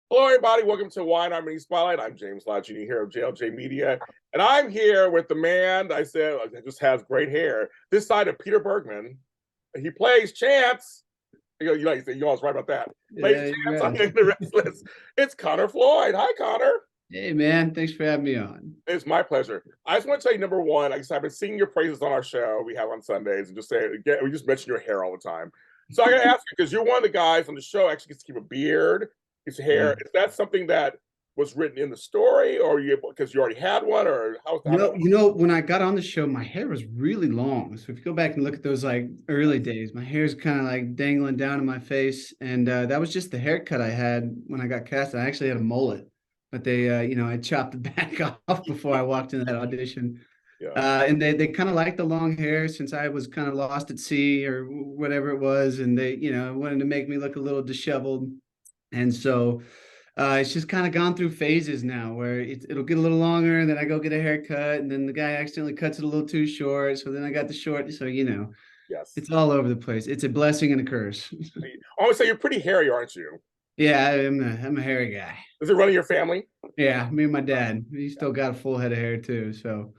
Hello, everybody. Welcome to Wine Harmony Spotlight. I'm James Lott Jr. here of JLJ Media, and I'm here with the man I said just has great hair. This side of Peter Bergman, he plays Chance. You always right about that. Plays Yeah, Chance on you're right. the Restless. It's Connorgfloyd. Hi, Connor. Hey, man, thanks for having me on. It's my pleasure. I just want to tell you, number one, like I said, I've been singing your praises on our show we have on Sundays, and just say again, we just mention your hair all the time. So I got to ask you because you're one of the guys on the show actually gets to keep a beard, his hair. Yeah. Is that something that was written in the story, or you because you already had one, or how that? When I got on the show, my hair was really long. So if you go back and look at those like early days, my hair's kind of like dangling down in my face, and that was just the haircut I had when I got cast. I actually had a mullet, but I chopped it back off before I walked into that audition. Yeah. And they kind of liked the long hair since I was kind of lost at sea or whatever it was, and they wanted to make me look a little disheveled. And so it's just kind of gone through phases now where it'll get a little longer, and then I go get a haircut, and then the guy accidentally cuts it a little too short. So then I got the short. So, Yes. it's all over the place. It's a blessing and a curse. I always say you're pretty hairy, aren't you? Yeah, I'm a hairy guy. Is it running your family? Yeah, me and my dad. He still got a full head of hair too. So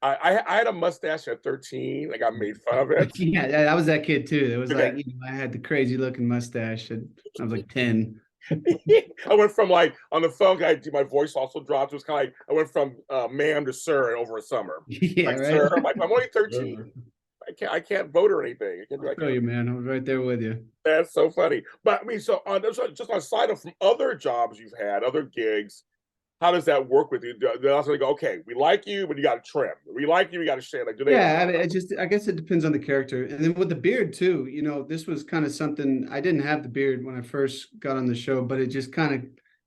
I had a mustache at 13. I got made fun of it. yeah, I was that kid too. It was Okay. like, I had the crazy looking mustache. I was like 10. I went from like on the phone, my voice also dropped. It was kind of like I went from ma'am to sir in over a summer. Yeah, Like, right. sir, I'm only 13. I can't vote or anything. I can't do I I feel can't. you, man. I was right there with you. That's so funny. But I mean, so on just on a side of from other jobs you've had, other gigs, how does that work with you? They also go, okay, we like you, but you got to trim. We like you, we got to shave. Like, do they? Yeah, I mean, I guess it depends on the character. And then with the beard too, this was kind of something I didn't have the beard when I first got on the show, but it just kind of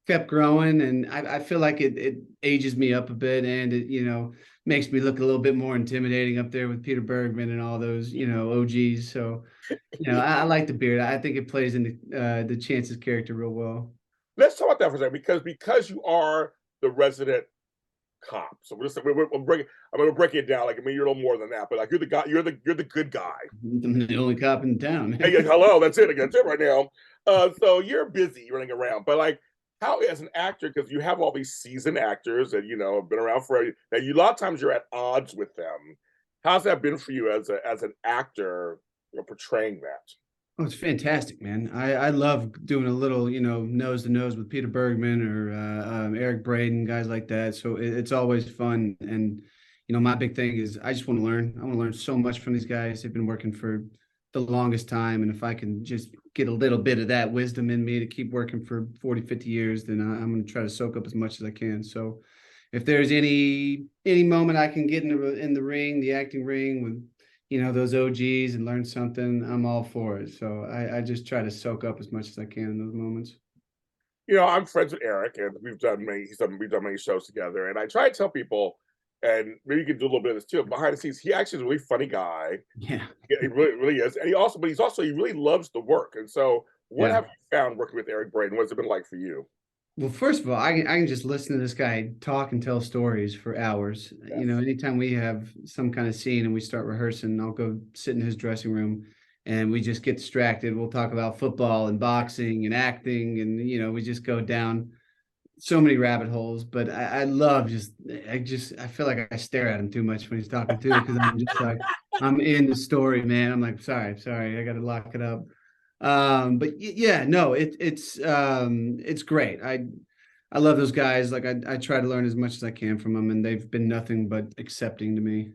kept growing. And I feel like it ages me up a bit, and it, makes me look a little bit more intimidating up there with Peter Bergman and all those, OGs. So, I like the beard. I think it plays into the Chance's character real well. Let's talk about that for a second because you are the resident cop. So I'm gonna break it down. Like I mean, you're a little more than that, but like you're the guy. You're the good guy. I'm the only cop in town, Hey, man. yeah, hello, that's it. That's it right now. So you're busy running around, but like, how as an actor, because you have all these seasoned actors that have been around for that you a lot of times you're at odds with them. How's that been for you as an actor, portraying that? Oh, it's fantastic, man. I love doing a little, nose to nose with Peter Bergman or Eric Braeden, guys like that. So it's always fun. And, my big thing is I just want to learn. I want to learn so much from these guys. They've been working for the longest time. And if I can just get a little bit of that wisdom in me to keep working for 40, 50 years, then I'm going to try to soak up as much as I can. So if there's any moment I can get in the ring, the acting ring with those OGs and learn something, I'm all for it. So I just try to soak up as much as I can in those moments. I'm friends with Eric, and we've done many shows together. And I try to tell people, and maybe you can do a little bit of this too. Behind the scenes, he actually is a really funny guy. Yeah. Yeah, he really is, and he really loves the work. And so, what Yeah. have you found working with Eric Braeden? What's it been like for you? Well, first of all, I can just listen to this guy talk and tell stories for hours. Yes. Anytime we have some kind of scene and we start rehearsing, I'll go sit in his dressing room and we just get distracted. We'll talk about football and boxing and acting, and we just go down so many rabbit holes. But I love I feel like I stare at him too much when he's talking too, because I'm just like I'm in the story, man. I'm like, sorry, I got to lock it up. But yeah, no, it's great. I love those guys. Like I try to learn as much as I can from them, and they've been nothing but accepting to me.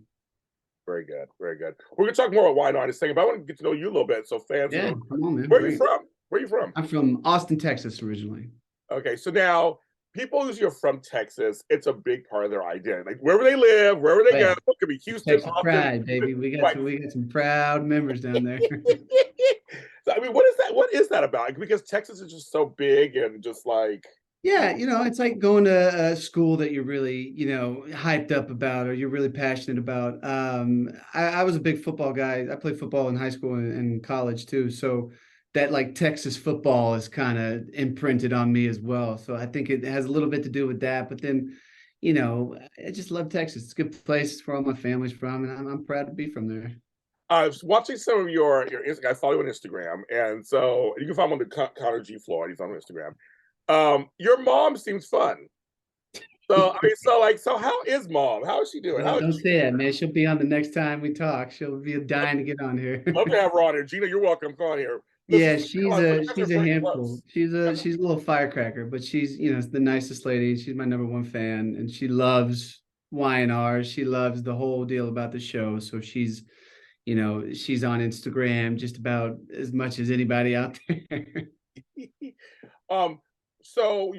Very good, very good. We're gonna talk more about wine in a second, but I want to get to know you a little bit, so fans Yeah, know. come on, man. Where are you Great. from? Where are you from? I'm from Austin, Texas, originally. Okay, so now people who are from Texas, it's a big part of their identity. Like wherever they live, wherever they Oh, go, yeah. it could be It's Houston, Texas Austin. pride, baby. Right. We got some proud members down there. So I mean, what is that? What is that about? Because Texas is just so big and just like Yeah, it's like going to a school that you're really, hyped up about or you're really passionate about. I was a big football guy. I played football in high school and college too. So that like Texas football is kind of imprinted on me as well. So I think it has a little bit to do with that. But then, I just love Texas. It's a good place. It's where all my family's from, and I'm proud to be from there. I was watching some of your Instagram. I follow you on Instagram, and so you can find him on the Connor G Floyd. He's on Instagram. Your mom seems fun. So I mean, so like, so how is mom? How is she doing? Well, How is don't she? say that, man. She'll be on the next time we talk. She'll be dying to get on here. Love to have her on here. Gina, you're welcome. Come on here. Listen, Yeah, so you guys are she's a very handful. close. She's a little firecracker, but she's the nicest lady. She's my number one fan, and she loves Y&R. She loves the whole deal about the show. So she's on Instagram just about as much as anybody out there. um, so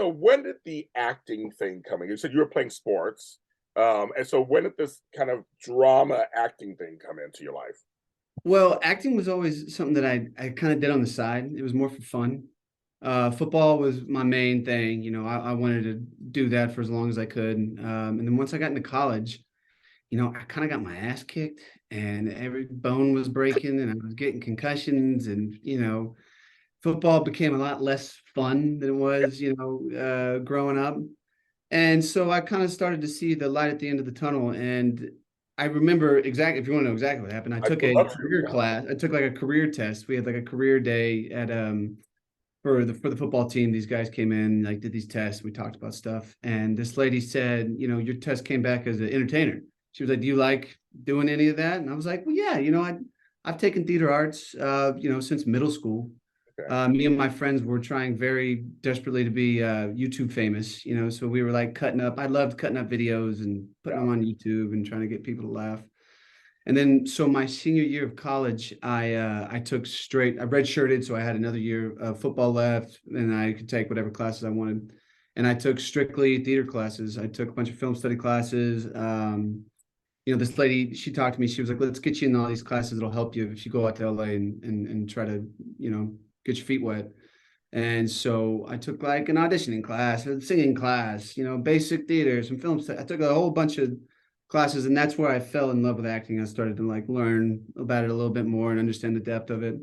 when did the acting thing come in? You said you were playing sports. And so when did this kind of drama acting thing come into your life? Well, acting was always something that I kind of did on the side. It was more for fun. Football was my main thing. I wanted to do that for as long as I could. And then once I got into college, I kind of got my ass kicked and every bone was breaking and I was getting concussions and, football became a lot less fun than it was, growing up. And so I kind of started to see the light at the end of the tunnel. And I remember exactly, if you want to know exactly what happened, I I took would a love to. career class. I took like a career test. We had like a career day at for the football team. These guys came in, like did these tests. We talked about stuff. And this lady said, your test came back as an entertainer. She was like, "Do you like doing any of that?" And I was like, "Well, yeah, I've taken theater arts since middle school. Okay. Me and my friends were trying very desperately to be YouTube famous, so we were like cutting up. I loved cutting up videos and putting Yeah. them on YouTube and trying to get people to laugh. And then, so my senior year of college, I took straight. I redshirted, so I had another year of football left, and I could take whatever classes I wanted. And I took strictly theater classes. I took a bunch of film study classes. This lady, she talked to me. She was like, "Let's get you in all these classes. It'll help you if you go out to LA and try to, get your feet wet." And so I took like an auditioning class, a singing class, basic theater, some film stuff. I took a whole bunch of classes, and that's where I fell in love with acting. I started to like learn about it a little bit more and understand the depth of it.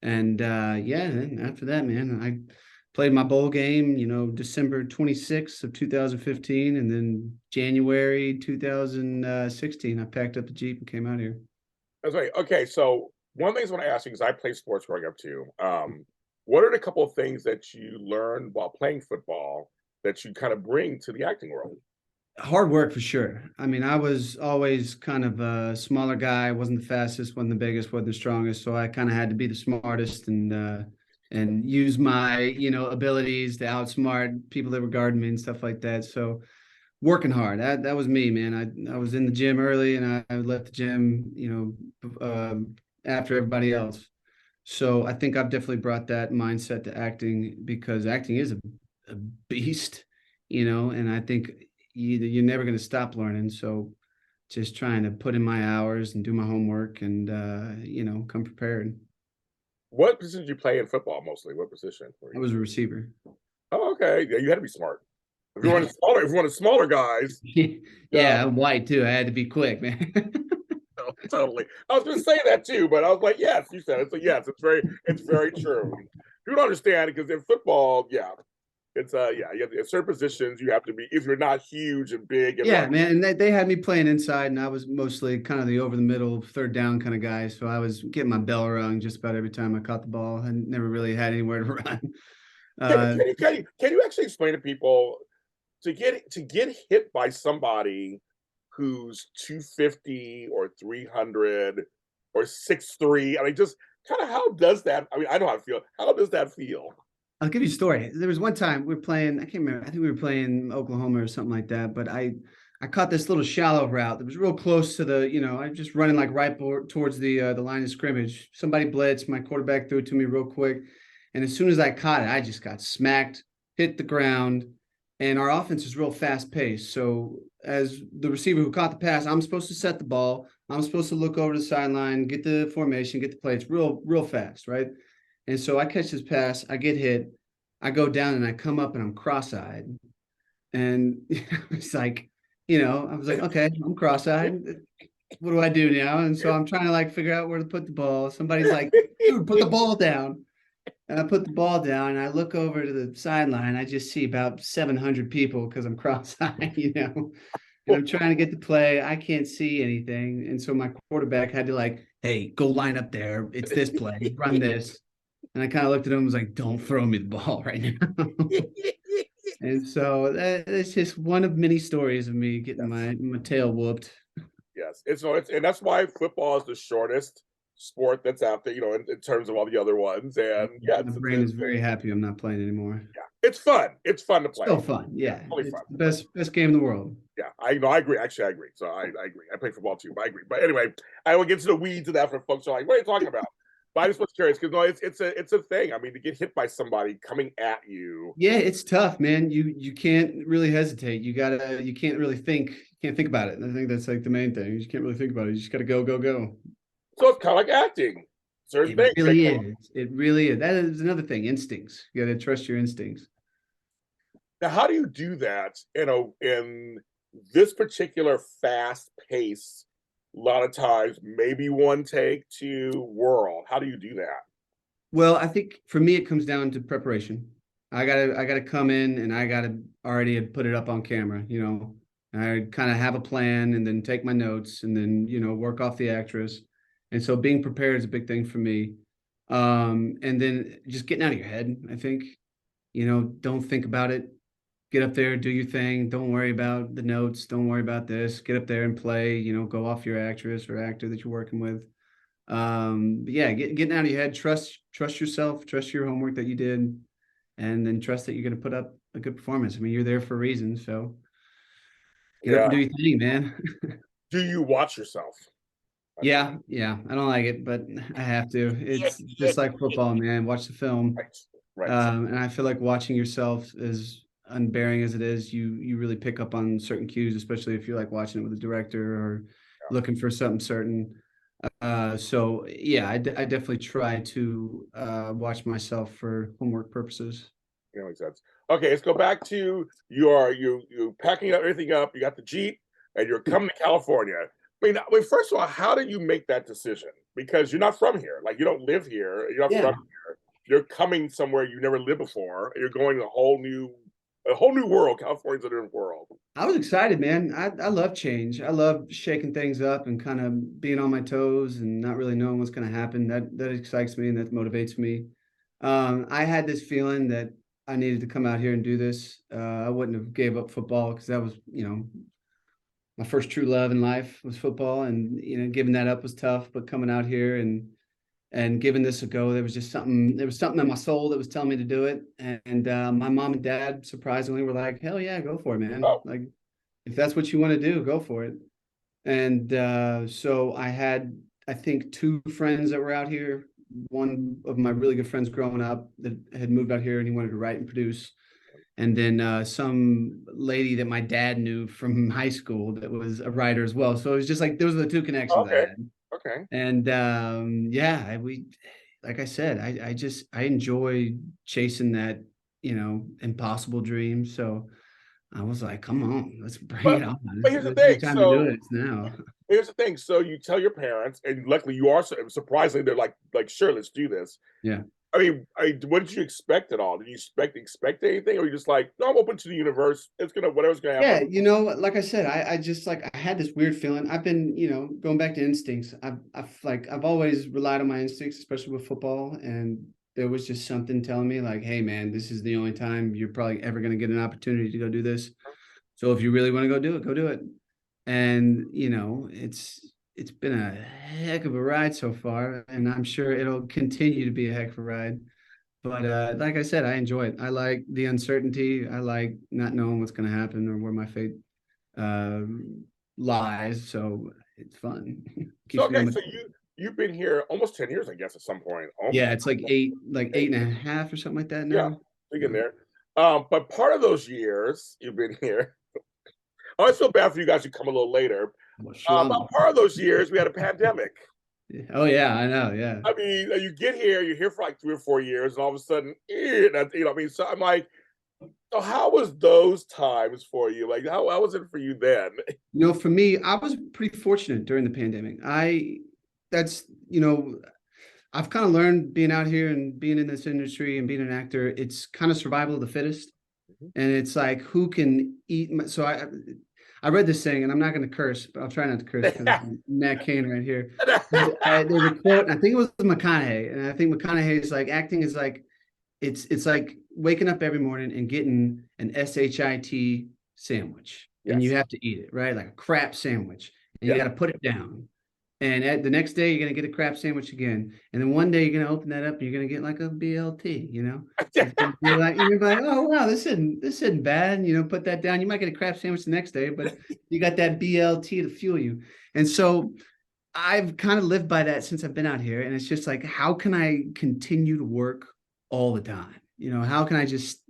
And yeah, then after that, man, I played my bowl game, December 26th of 2015, and then January 2016, I packed up the Jeep and came out here. That's right. Okay, so one of the things I want to ask you, because I played sports growing up too. What are the couple of things that you learned while playing football that you kind of bring to the acting world? Hard work for sure. I mean, I was always kind of a smaller guy, wasn't the fastest, wasn't the biggest, wasn't the strongest, so I kind of had to be the smartest and use my, abilities to outsmart people that were guarding me and stuff like that. So working hard. That was me, man. I was in the gym early and I left the gym, after everybody else. So I think I've definitely brought that mindset to acting because acting is a beast, and I think you're never going to stop learning. So just trying to put in my hours and do my homework and come prepared. What position did you play in football mostly? What position were I you? was a receiver. Oh, okay. Yeah, you had to be smart. If you wanted smaller guys, Yeah, I'm white too. I had to be quick, man. totally. I was going to say that too, but I was like, yes, you said it. So yes, it's very true. You don't understand it because in football, yeah, yeah, you have to, in certain positions you have to be if you're not huge and big and Yeah, like man. And they had me playing inside, and I was mostly kind of the over the middle, third down kind of guy. So I was getting my bell rung just about every time I caught the ball. I never really had anywhere to run. Uh, can you actually explain to people to get hit by somebody who's 250 or 300 or 6'3"? I mean, just kind of how does that? I mean, I know how to feel. How does that feel? I'll give you a story. There was one time we were playing, I can't remember, I think we were playing Oklahoma or something like that, but I caught this little shallow route that was real close to the, I was just running like right towards the line of scrimmage. Somebody blitzed, my quarterback threw it to me real quick. And as soon as I caught it, I just got smacked, hit the ground, and our offense is real fast paced. So as the receiver who caught the pass, I'm supposed to set the ball. I'm supposed to look over the sideline, get the formation, get the play. It's real fast, right? And so I catch this pass, I get hit, I go down and I come up and I'm cross-eyed. And it's like, I was like, okay, I'm cross-eyed. What do I do now? And so I'm trying to like figure out where to put the ball. Somebody's like, "Dude, put the ball down." And I put the ball down and I look over to the sideline. I just see about 700 people because I'm cross-eyed, and I'm trying to get the play. I can't see anything. And so my quarterback had to like, "Hey, go line up there. It's this play. Run this." And I kind of looked at him and was like, don't throw me the ball right now. And so that's just one of many stories of me getting Yes. my tail whooped. Yes, and that's why football is the shortest sport that's out there, in terms of all the other ones. And yeah, My brain is very happy I'm not playing anymore. yeah, it's fun. It's fun to play. Still fun. Yeah, Yeah. really It's fun. the But best game in the world. yeah, I know, I agree. Actually, I agree. So I agree. I play football too, but I agree. But anyway, I will get to the weeds of that for folks who are like, "What are you talking about?" But I just was curious because no, it's a thing. I mean, to get hit by somebody coming at you. Yeah, it's tough, man. You can't really hesitate. You can't really think. You can't think about it. And I think that's like the main thing. You just can't really think about it. You just gotta go, go, go. So it's kind of like acting. Certain It things they really come. is. It really is. That is another thing. Instincts. You gotta trust your instincts. Now, how do you do that in this particular fast pace? A lot of times, maybe one take to world. How do you do that? Well, I think for me it comes down to preparation. I gotta come in and I gotta already put it up on camera, you know. I kind of have a plan and then take my notes and then, you know, work off the actress. And so being prepared is a big thing for me. And then just getting out of your head, I think, you know, don't think about it. Get up there, do your thing. Don't worry about the notes. Don't worry about this. Get up there and play, you know, go off your actress or actor that you're working with. But yeah, getting out of your head, trust yourself, trust your homework that you did, and then trust that you're going to put up a good performance. I mean, you're there for a reason, so get up Yeah. and do your thing, man. Do you watch yourself? Yeah, I don't like it, but I have to. It's just like football, man. Watch the film. Right. Right. And I feel like watching yourself, as unbearing as it is, you really pick up on certain cues, especially if you're like watching it with a director or Yeah. looking for something certain. So yeah, I definitely try to watch myself for homework purposes. That makes sense. Okay, let's go back to you packing everything up. You got the Jeep, and you're coming to California. I mean, first of all, how did you make that decision? Because you're not from here. Like you don't live here. You're not Yeah, from here. You're coming somewhere you never lived before. You're going to a whole new world. California's a different world. I was excited, man. I love change. I love shaking things up and kind of being on my toes and not really knowing what's going to happen. That excites me and that motivates me. I had this feeling that I needed to come out here and do this. I wouldn't have gave up football because that was, you know, my first true love in life was football, and you know, giving that up was tough. But coming out here and giving this a go, there was something in my soul that was telling me to do it. And my mom and dad surprisingly were like, hell yeah, go for it, man. Oh, Like if that's what you want to do, go for it. And so I had, I think, two friends that were out here. One of my really good friends growing up that had moved out here and he wanted to write and produce. And then some lady that my dad knew from high school that was a writer as well. So it was just like those are the two connections I okay, had. okay. And yeah, we, like I said, I enjoy chasing that, you know, impossible dream. So I was like, come on, let's bring But it on. but here's the This is the thing. time to do So it. It's now. here's the thing. So you tell your parents, and luckily you are surprisingly they're like sure, let's do this. Yeah. What did you expect at all? Did you expect anything, or you just like, no, I'm open to the universe. It's gonna whatever's gonna happen. Yeah, you know, like I said, I just like I had this weird feeling. I've been, you know, going back to instincts. I've always relied on my instincts, especially with football. And there was just something telling me like, hey man, this is the only time you're probably ever gonna get an opportunity to go do this. So if you really want to go do it, go do it. And you know, it's been a heck of a ride so far, and I'm sure it'll continue to be a heck of a ride. But like I said, I enjoy it. I like the uncertainty. I like not knowing what's going to happen or where my fate uh, lies. So it's fun. So Keeps me on okay, my so toes. you've been here almost 10 years, I guess, at some point. Yeah, it's like eight and a half or something like that Yeah, now. big in Yeah. there. But part of those years you've been here, I always feel bad for you guys who come a little later. Well, About schlum. part of those years, we had a pandemic. Oh yeah, I know. Yeah. I mean, you get here, you're here for like 3 or 4 years, and all of a sudden, I mean, so I'm like, so how was those times for you? Like, how was it for you then? You know, for me, I was pretty fortunate during the pandemic. That's, you know, I've kind of learned being out here and being in this industry and being an actor, it's kind of survival of the fittest. Mhm. And it's like who can eat. So I read this thing, and I'm not going to curse, but I'll try not to curse because I'm Nat Kane right here. There's a quote, and I think it was McConaughey, and I think McConaughey is like acting is like it's like waking up every morning and getting an shit sandwich, and Yes. you have to eat it, right? Like a crap sandwich, and you Yeah. got to put it down. And the next day, you're gonna get a crap sandwich again, and then one day you're gonna open that up, and you're gonna get like a BLT. It's gonna be like you're gonna be like, oh wow, this isn't bad. Put that down. You might get a crap sandwich the next day, but you got that BLT to fuel you. And so I've kind of lived by that since I've been out here, and it's just like, how can I continue to work all the time? How can I just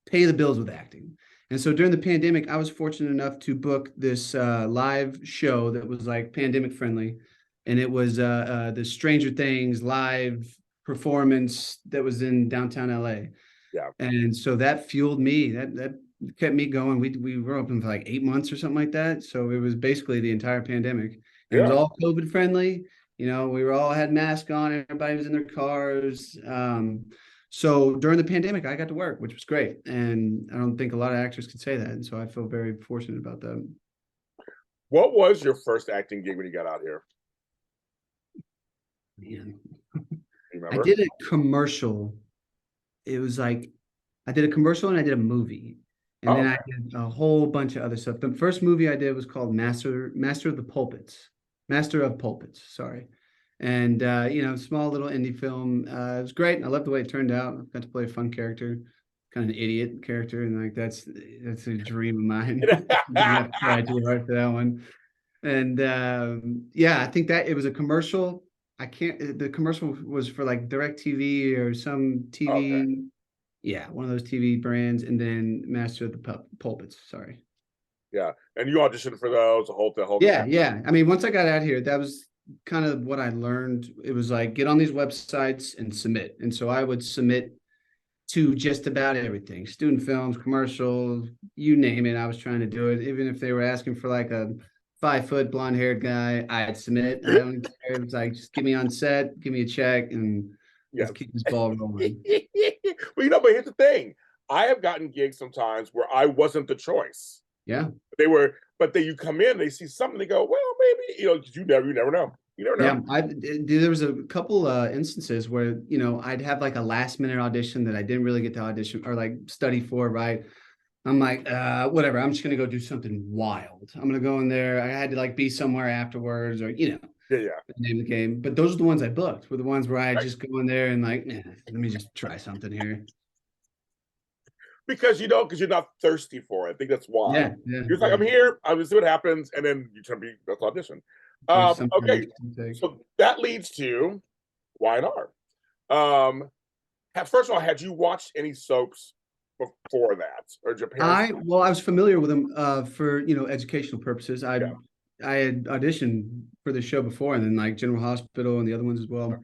pay the bills with acting? And so during the pandemic, I was fortunate enough to book this live show that was like pandemic friendly. And it was the Stranger Things live performance that was in downtown LA. Yeah. And so that fueled me. That kept me going. We were open for like 8 months or something like that. So it was basically the entire pandemic. And it was Yeah. all COVID friendly. We were all had masks on, everybody was in their cars. So during the pandemic, I got to work, which was great. And I don't think a lot of actors could say that. And so I feel very fortunate about that. What was your first acting gig when you got out here? Man. You I remember? did a commercial. It was like I did a commercial and I did a movie. And Oh, then I did a whole bunch of other stuff. The first movie I did was called Master of the Pulpits. Master of Pulpits, sorry. And small little indie film. It was great. I loved the way it turned out. I got to play a fun character, kind of an idiot character, and like that's a dream of mine. Didn't have to try too hard for that one. And yeah, I think that it was a commercial. I can't. The commercial was for like DirecTV or some okay. TV. Yeah, one of those TV brands, and then Master of the Pulpits. Sorry. Yeah. And you auditioned for those, the whole Yeah, yeah. I mean, once I got out here, that was kind of what I learned. It was like get on these websites and submit. And so I would submit to just about everything, student films, commercials, you name it. I was trying to do it. Even if they were asking for like a 5 foot blonde haired guy, I'd submit. I don't care. It was like, just get me on set, give me a check, and let's Yes. keep this ball rolling. Well, but here's the thing. I have gotten gigs sometimes where I wasn't the choice. Yeah. They were, but then you come in, they see something, they go, well, maybe, you never know. You never know. Yeah, there was a couple instances where I'd have like a last minute audition that I didn't really get to audition or like study for, right? I'm like, whatever. I'm just gonna go do something wild. I'm gonna go in there. I had to like be somewhere afterwards, or Yeah, yeah. name the game. But those are the ones I booked. Were the ones where I Right. just go in there and like, let me just try something here. Because you're not thirsty for it. I think that's why. Yeah, yeah, You're like, yeah. I'm here, I'm gonna see what happens, and then you try to be that's audition. There's something Okay, interesting to take. so that leads to Y&R. First of all, had you watched any soaps before that, or Japan? Well, I was familiar with them for educational purposes. Yeah. I had auditioned for the show before, and then like General Hospital and the other ones as well.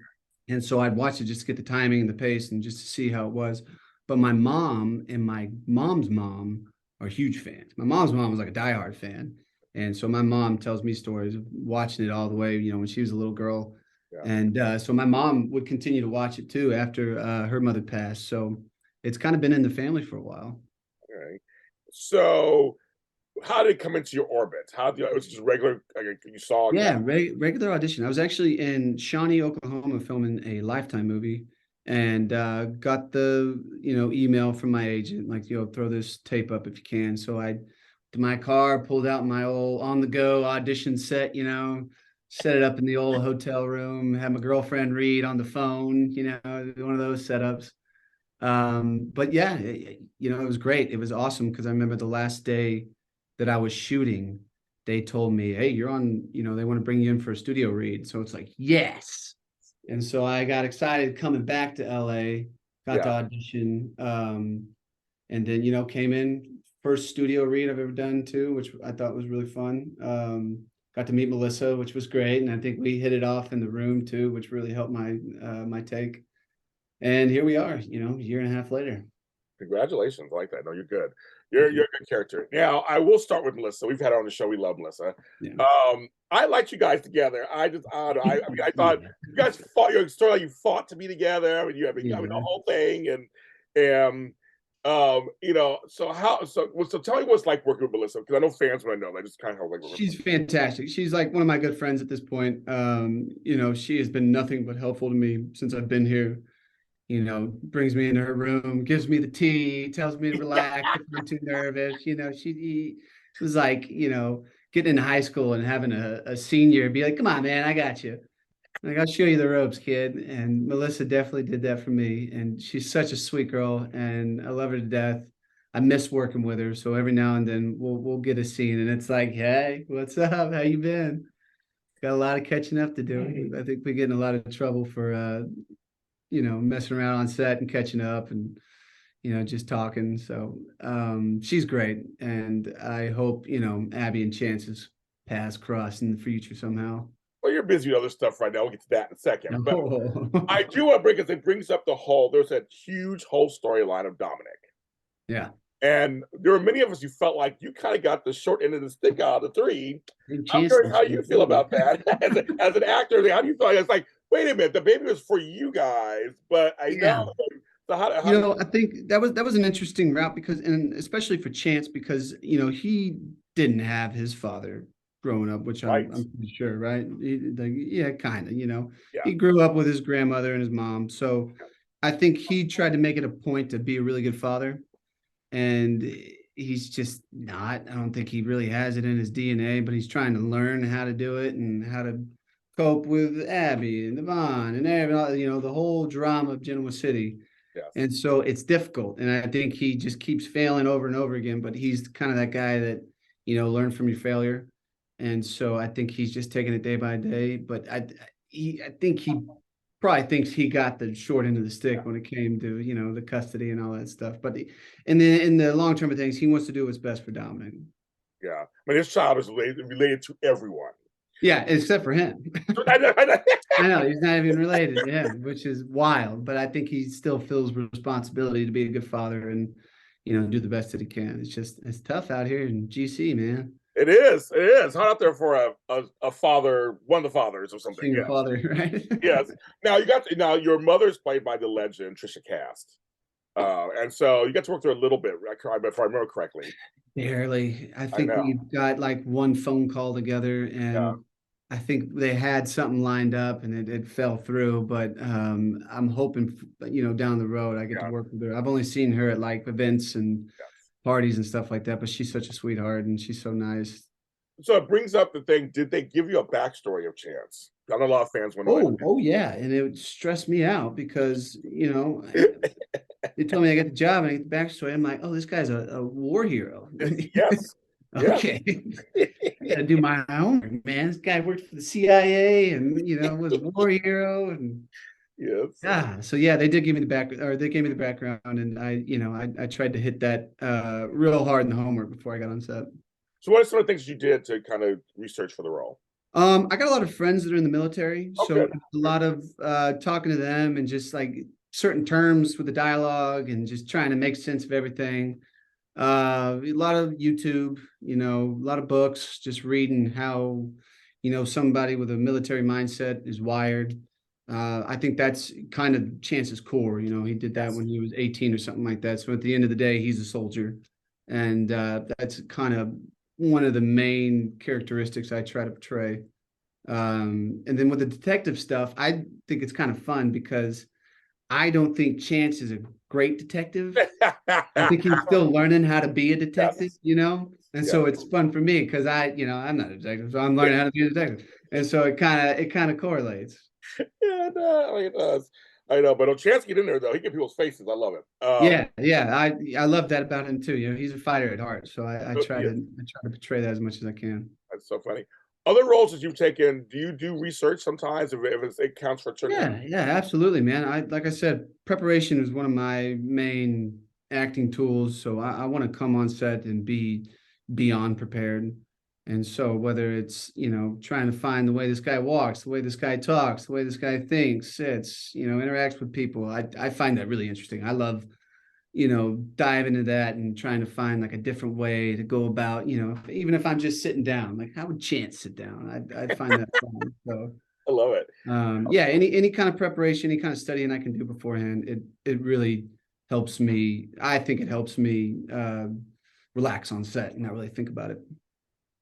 And so I'd watch it just to get the timing and the pace and just to see how it was. But my mom and my mom's mom are huge fans. My mom's mom was like a diehard fan. And so my mom tells me stories of watching it all the way, when she was a little girl. Yeah. And so my mom would continue to watch it too after her mother passed. So it's kind of been in the family for a while. Okay. So how did it come into your orbit? It was just regular, like you saw? Yeah, regular audition. I was actually in Shawnee, Oklahoma, filming a Lifetime movie, and got the email from my agent, like, throw this tape up if you can. So I to my car, pulled out my old on the go audition set, set it up in the old hotel room, had my girlfriend read on the phone, one of those setups. But yeah, it was great. It was awesome because I remember the last day that I was shooting, they told me, hey, you're on, they want to bring you in for a studio read. So it's like, yes. And so I got excited coming back to LA, got to audition, and then, came in, first studio read I've ever done too, which I thought was really fun. Got to meet Melissa, which was great. And I think we hit it off in the room too, which really helped my take. And here we are, a year and a half later. Congratulations. I like that. No, you're good. You're a good character. Now, I will start with Melissa. We've had her on the show. We love Melissa. Yeah. I liked you guys together. I mean, I thought you guys fought. Your story, like you fought to be together. I mean, the whole thing, and So tell me what's like working with Melissa, because I know fans want to know. I just kind of like working with She's fantastic. She's like one of my good friends at this point. She has been nothing but helpful to me since I've been here. Brings me into her room, gives me the tea, tells me to her. relax if I'm too nervous. She was like, getting into high school and having a senior be like, come on, man, I got you. Like, I'll show you the ropes, kid. And Melissa definitely did that for me. And she's such a sweet girl, and I love her to death. I miss working with her. So every now and then we'll get a scene and it's like, hey, what's up? How you been? Got a lot of catching up to do. I think we get in a lot of trouble for messing around on set and catching up and just talking. So she's great. And I hope, Abby and Chance's paths cross in the future somehow. Well, you're busy with other stuff right now. We'll get to that in a second. But I Oh. do want to bring, because it brings up there's a huge whole storyline of Dominic. Yeah. And there were many of us who felt like you kind of got the short end of the stick out of the three. And I'm Chance, curious how you feel about that as an actor. How do you feel? It's like, wait a minute, the baby was for you guys, but I know. yeah. So how do I think that was an interesting route because, and especially for Chance, because he didn't have his father growing up, which I'm right? I'm pretty sure, right? Yeah, kind of. Yeah, He grew up with his grandmother and his mom, so I think he tried to make it a point to be a really good father, and he's just not. I don't think he really has it in his DNA, but he's trying to learn how to do it and how to cope with Abby and Devon and every, the whole drama of Genoa City. yes. And so it's difficult. And I think he just keeps failing over and over again, but he's kind of that guy that, learn from your failure. And so I think he's just taking it day by day. But I think he probably thinks he got the short end of the Yeah, stick when it came to, the custody and all that stuff. But in the long term of things, he wants to do what's best for Dominic. yeah. I mean, his child is related to everyone. Yeah, except for him. I know, I know. I know he's not even related to him, which is wild. But I think he still feels responsibility to be a good father and do the best that he can. It's tough out here in GC, man. It is. It is hard out there for a father, one of the fathers or something. Single Yes, father, right? yes. Now your mother's played by the legend Trisha Cast, and so you got to work there a little bit, if I remember correctly. Barely. I I think know. we got like one phone call together, Yeah, and I think they had something lined up, and it fell through. But I'm hoping, down the road, I get to yeah, work with her. I've only seen her at like events and yeah. parties and stuff like that, but she's such a sweetheart and she's so nice. So it brings up the thing: did they give you a backstory of Chance? I know a lot of fans want to know. Oh yeah, and it stressed me out because they told me I got the job and I get the backstory. I'm like, oh, this guy's a war hero. Yes, yes. Okay, I got to do my homework, man. This guy worked for the CIA and was a war hero and Yes. yeah. So yeah, they did give me the back, or they gave me the background, and I tried to hit that real hard in the homework before I got on set. So what are some of the things you did to kind of research for the role? I got a lot of friends that are in the military, Oh, so good. a lot of talking to them and just like certain terms with the dialogue and just trying to make sense of everything. A lot of YouTube, a lot of books, just reading how, somebody with a military mindset is wired. I think that's kind of Chance's core. He did that Yes. when he was 18 or something like that. So at the end of the day, he's a soldier. And that's kind of one of the main characteristics I try to portray. And then with the detective stuff, I think it's kind of fun because I don't think Chance is a great detective. I think he's still learning how to be a detective, Yes. and Yes. so it's fun for me because I'm not a detective, so I'm learning how to be a detective, and so it kind of correlates. Yeah, no, it does. I know, but Chance get in there though. He get people's faces. I love it. Yeah, yeah, I love that about him too. He's a fighter at heart, so I try Yes, to portray that as much as I can. that's so funny. Other roles that you've taken, do you do research sometimes if it counts for certain? Yeah, yeah, absolutely, man. Like I said, preparation is one of my main acting tools. So I want to come on set and be beyond prepared. And so whether it's, trying to find the way this guy walks, the way this guy talks, the way this guy thinks, sits, interacts with people, I find that really interesting. I love, dive into that and trying to find like a different way to go about, even if I'm just sitting down, like how would Chance sit down? I'd find that fun. So I love it. yeah, any kind of preparation, any kind of studying I can do beforehand, it really helps me. I think it helps me relax on set and not really think about it.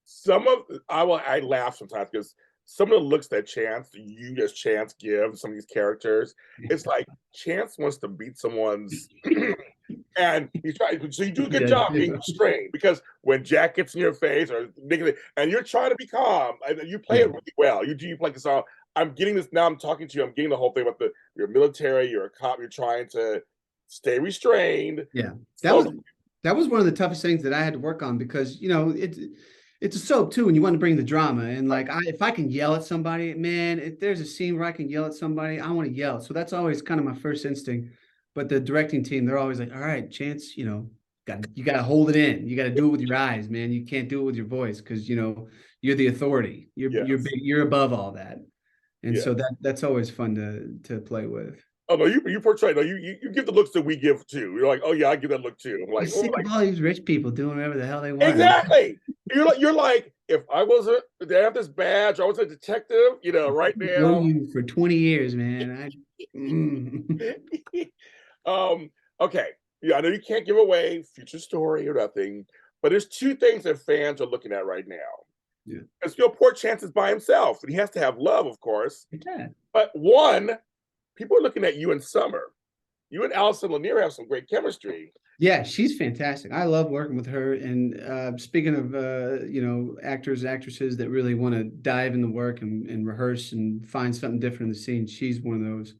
Some of I laugh sometimes because some of the looks that Chance gives some of these characters, it's like Chance wants to beat someone's and he's trying. So you do a He good does job being too. restrained because when Jack gets in your face or and you're trying to be calm, and you play Yeah, it really well. You play the song. I'm getting this now. I'm talking to you. I'm getting the whole thing about you're military. You're a cop. You're trying to stay restrained. yeah. That was So that was one of the toughest things that I had to work on because it's a soap too, and you want to bring the drama. And like if I can yell at somebody, man, if there's a scene where I can yell at somebody, I want to yell. So that's always kind of my first instinct. But the directing team, they're always like, all right, Chance, you got to hold it in. You got to do it with your eyes, man. You can't do it with your voice because you're the authority. yes, You're above all that. And yeah. so that's always fun to play with. Oh no, you portray no, you give the looks that we give too. You're like, oh yeah, I give that look too. I'm You're like, oh sick my of all these rich people doing whatever the hell they want. exactly. You're like, if I wasn't to have this badge, I was a detective, right Know now. you for 20 years, man. Mm. um, okay. Yeah, I know you can't give away future story or nothing, but there's two things that fans are looking at right now. Yeah. Because poor Chance is by himself, and he has to have love, of course. Yeah. But one, people are looking at you in Summer. You and Allison Lanier have some great chemistry. Yeah, she's fantastic. I love working with her. And speaking of actors and actresses that really want to dive in the work and rehearse and find something different in the scene, she's one of those.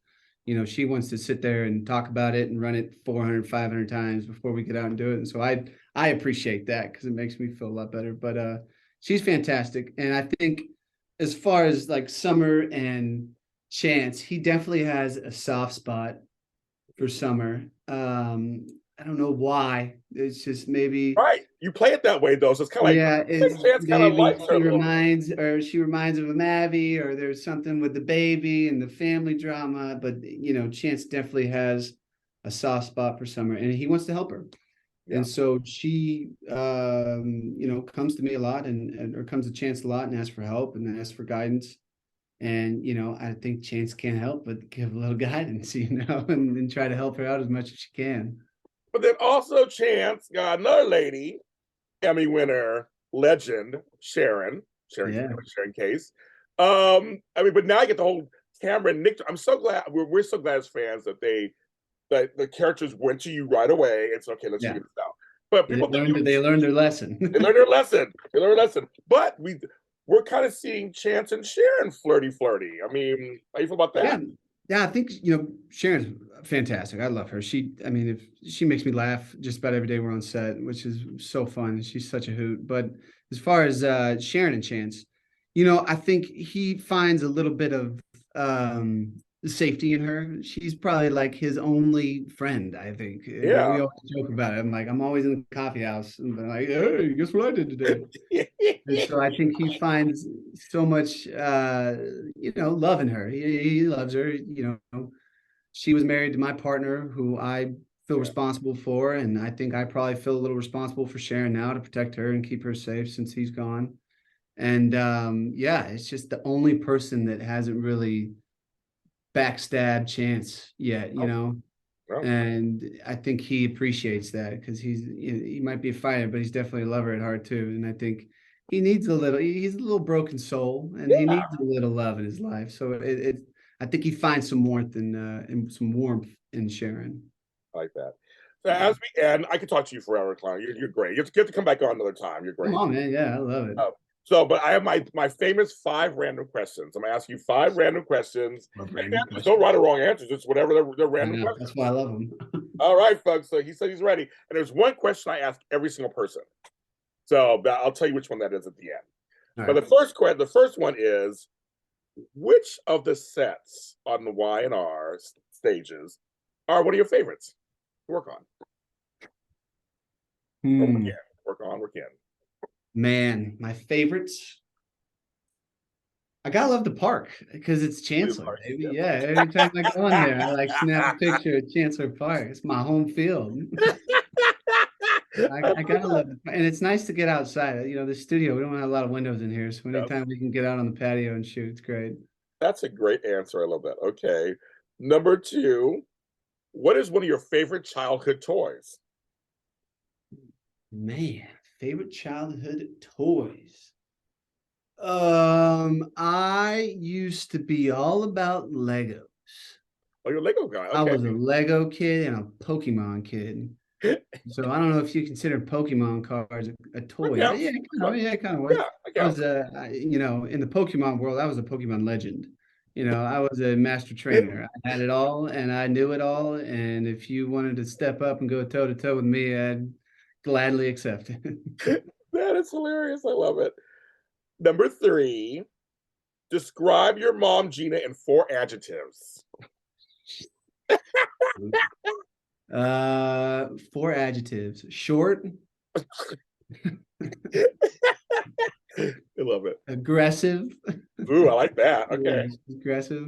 She wants to sit there and talk about it and run it 400, 500 times before we get out and do it. And so I appreciate that because it makes me feel a lot better. But she's fantastic. And I think as far as like Summer and Chance, he definitely has a soft spot for Summer. I don't know why. It's just maybe, Right. You play it that way though. So it's kind of like yeah, I think it's Chance kind of maybe likes her a little bit. she reminds of a Mavi, or there's something with the baby and the family drama. But Chance definitely has a soft spot for Summer, and he wants to help her. Yeah. And so she, comes to me a lot or comes to Chance a lot and asks for help and asks for guidance. And I think Chance can't help but give a little guidance, and try to help her out as much as she can. But then also Chance got another lady, Emmy winner, legend, Yeah. Sharon Case. I mean, but now I get the whole Cameron Nick. I'm so glad we're so glad as fans that the characters went to you right away. It's okay, let's Yeah. figure this out. But They people learned they learned their lesson. they learned their lesson. They learned their lesson. But we're kind of seeing Chance and Sharon flirty. I mean, how you feel about Yeah. that? Yeah, I think Sharon's fantastic. I love her. If she makes me laugh just about every day we're on set, which is so fun. She's such a hoot. But as far as Sharon and Chance, I think he finds a little bit of safety in her. She's probably like his only friend, I think. We Yeah. always joke about it. I'm always in the coffee house and I'm like, hey, guess what I did today? And so I think he finds so much, love in her. He loves her. She was married to my partner, who I feel Yeah. responsible for, and I think I probably feel a little responsible for Sharon now to protect her and keep her safe since he's gone. And yeah, it's just the only person that hasn't really backstabbed Chance yet, Oh, well, and I think he appreciates that because he might be a fighter, but he's definitely a lover at heart too. And I think he's a little broken soul, and he yeah, needs a little love in his life. So I think he finds some warmth and some warmth in Sharon. I like that. So Yeah. as we end, I could talk to you forever, Clown. You're great. You have to come back on another time. You're Come great. on, man. Yeah, I love it. Uh, but I have my famous 5 random questions. I'm gonna ask you 5 random questions. Love And random there's no questions. right or wrong answers. It's whatever they're I random know. That's questions. why I love them. All right, folks. So he said he's ready. And there's one question I ask every single person. So I'll tell you which one that is at the end. All But right. the first one is which of the sets on the Y and R stages are one of your favorites to work on? Or work in, Hmm. work in. Man, my favorites. I gotta love the park because it's Chancellor, baby. Yes. Yeah, every time I go in there, I like snap a picture of Chancellor Park. It's my home field. I gotta love it, and it's nice to get outside. The studio, we don't have a lot of windows in here, so Yes. anytime we can get out on the patio and shoot, it's great. That's a great answer. I love that. Okay. Number two, What is one of your favorite childhood toys? Man, favorite childhood toys. I used to be all about Legos. Oh, you're a Lego guy. I Okay. was a Lego kid and a Pokemon kid. So I don't know if you consider Pokemon cards a toy, but Counts. yeah, it kind of was. Yeah, I I was counts. in the Pokemon world, I was a Pokemon legend. I was a master trainer. I had it all and I knew it all. And if you wanted to step up and go toe to toe with me, I'd gladly accept it. That is hilarious. I love it. Number 3, describe your mom, Gina, in 4 adjectives. 4 adjectives: short, I love it. aggressive. Ooh, I like that. Yeah, Okay. she's aggressive.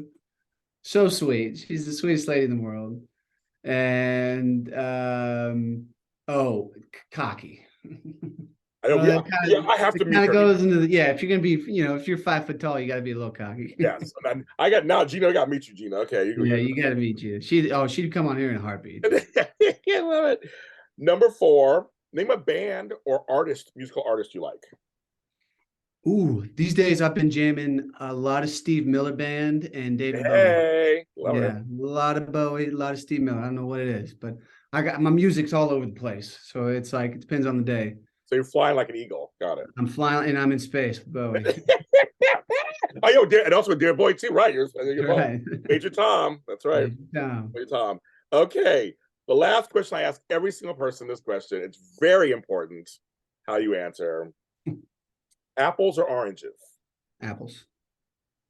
So sweet. She's the sweetest lady in the world. And cocky. I know. Well, Yeah, yeah. I have to it meet kind of her. goes into if you're gonna be, if you're 5 foot tall, you got to be a little cocky. Yes, and I got now. Gina, I got to meet you, Gina. Okay, Yeah, you got to meet you. She'd come on here in a heartbeat. I love it. Number 4, name a band or artist, musical artist you like. Ooh, these days I've been jamming a lot of Steve Miller Band and David Bowie. Hey, love it. Yeah, a lot of Bowie, a lot of Steve Miller. I don't know what it is, but I got my music's all over the place. So it's like it depends on the day. So you're flying like an eagle. Got it. I'm flying and I'm in space with Bowie. Oh, yo, and also Dear Boy too, right? You're both Right. Major Tom. That's right, Yeah. Major Tom. Okay, the last question I ask every single person this question. It's very important how you answer. Apples or oranges? Apples.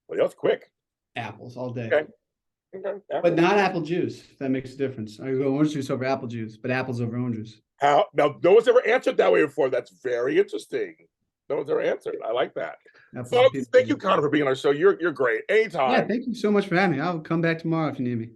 Well, that was quick. Apples all day. Okay. Okay. But Apples. not apple juice, if that makes a difference. I go orange juice over apple juice, but apples over orange juice. How now? No one's ever answered that way before. That's very interesting. No one's ever answered. I like that. Apples and Folks, thank you, peaches. Connor, for being on our show. You're great. Yeah, Anytime. thank you so much for having me. I'll come back tomorrow if you need me.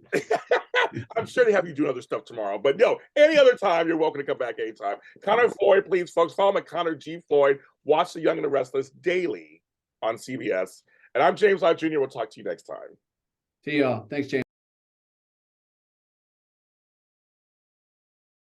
I'm sure they have you doing other stuff tomorrow, but no, any other time, you're welcome to come back anytime. Connorgfloyd, please, folks, follow him at Connor G. Floyd. Watch The Young and the Restless daily on CBS. And I'm James Lott Jr. We'll talk to you next time. See y'all. Thanks, James.